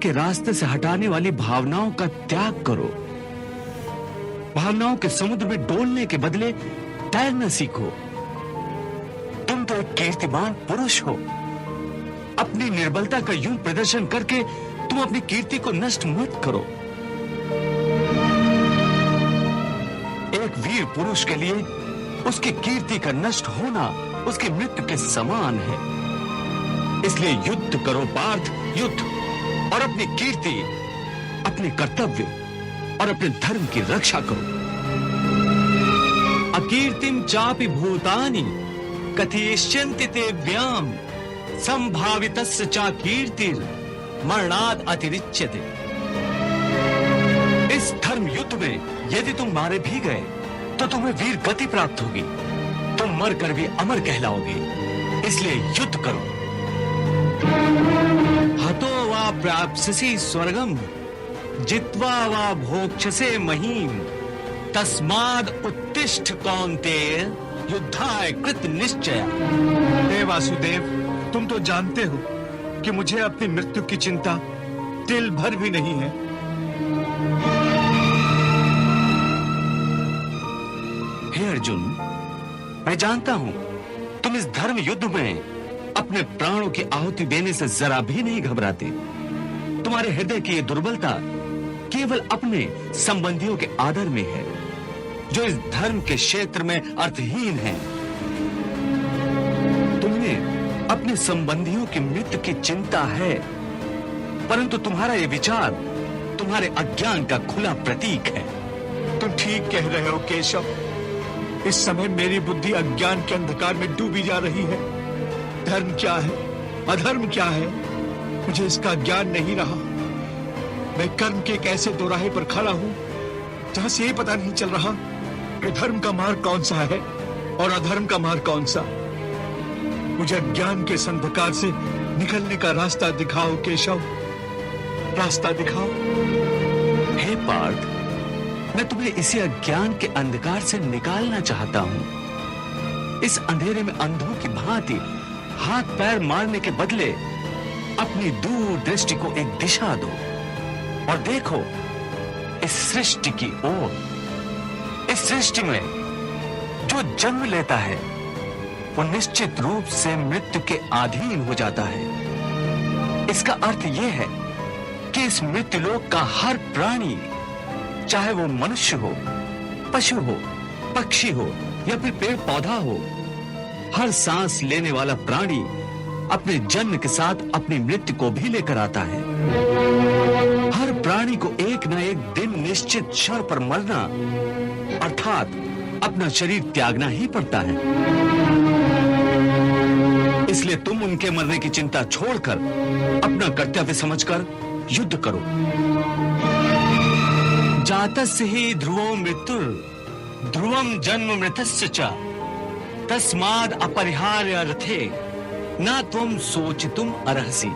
के रास्ते से हटाने वाली भावनाओं का त्याग करो। भावनाओं के समुद्र में डोलने के बदले तैरना सीखो। तुम तो एक कीर्तिमान पुरुष हो। अपनी निर्बलता का यूं प्रदर्शन करके तुम अपनी कीर्ति को नष्ट मत करो। एक वीर पुरुष के लिए उसकी कीर्ति का नष्ट होना उसकी मृत्यु के समान है। इसलिए युद्ध करो पार्थ, युद्ध, और अपनी कीर्ति, अपने कर्तव्य और अपने धर्म की रक्षा करो। अकीर्तिम चापि भूतानि कथयिष्यन्ति ते व्याम संभावितस्य चा कीर्तिर मरणाद अतिरिच्यते। इस धर्म युद्ध में यदि तुम मारे भी गए तो तुम्हें वीर गति प्राप्त होगी। तुम मरकर भी अमर कहलाओगे। इसलिए युद्ध करो। हतो वा प्राप्स्यसि स्वर्गम जित्वा वा भोक्ष्यसे महीम तस्माद् उत्तिष्ठ कौन्तेय युद्धाय कृत निश्चय। हे वासुदेव, तुम तो जानते हो कि मुझे अपनी मृत्यु की चिंता तिल भर भी नहीं है। हे अर्जुन, मैं जानता हूं तुम इस धर्म युद्ध में अपने प्राणों की आहुति देने से जरा भी नहीं घबराते। तुम्हारे हृदय की यह दुर्बलता केवल अपने संबंधियों के आदर में है, जो इस धर्म के क्षेत्र में अर्थहीन है। तुम्हें अपने संबंधियों की मृत्यु की चिंता है, परंतु तुम्हारा यह विचार तुम्हारे अज्ञान का खुला प्रतीक है। तुम ठीक कह रहे हो केशव। इस समय मेरी बुद्धि अज्ञान के अंधकार में डूबी जा रही है। धर्म क्या है, अधर्म क्या है, मुझे इसका ज्ञान नहीं रहा। मैं कर्म के एक ऐसे दोराहे पर खड़ा हूं जहां से ये पता नहीं चल रहा कि धर्म का मार्ग कौन सा है और अधर्म का मार्ग कौन सा। मुझे अज्ञान के इस अंधकार से निकलने का रास्ता दिखाओ केशव, रास्ता दिखाओ। हे पार्थ, मैं तुम्हें इसी अज्ञान के अंधकार से निकालना चाहता हूं। इस अंधेरे में अंधों की भांति हाथ पैर मारने के बदले अपनी दूर दृष्टि को एक दिशा दो और देखो इस सृष्टि की ओर। इस सृष्टि में जो जन्म लेता है वो निश्चित रूप से मृत्यु के अधीन हो जाता है। इसका अर्थ यह है कि इस मृत्युलोक का हर प्राणी, चाहे वो मनुष्य हो, पशु हो, पक्षी हो या फिर पेड़ पौधा हो, हर सांस लेने वाला प्राणी अपने जन्म के साथ अपनी मृत्यु को भी लेकर आता है। हर प्राणी को एक न एक दिन निश्चित क्षण पर मरना अर्थात अपना शरीर त्यागना ही पड़ता है। इसलिए तुम उनके मरने की चिंता छोड़कर अपना कर्तव्य समझकर युद्ध करो। जातस्य हि ध्रुवो मृत्युर ध्रुवम जन्म मृतस्य च तस्माद् अपरिहार्य अर्थे न त्वं सोचितुम अर्हसि।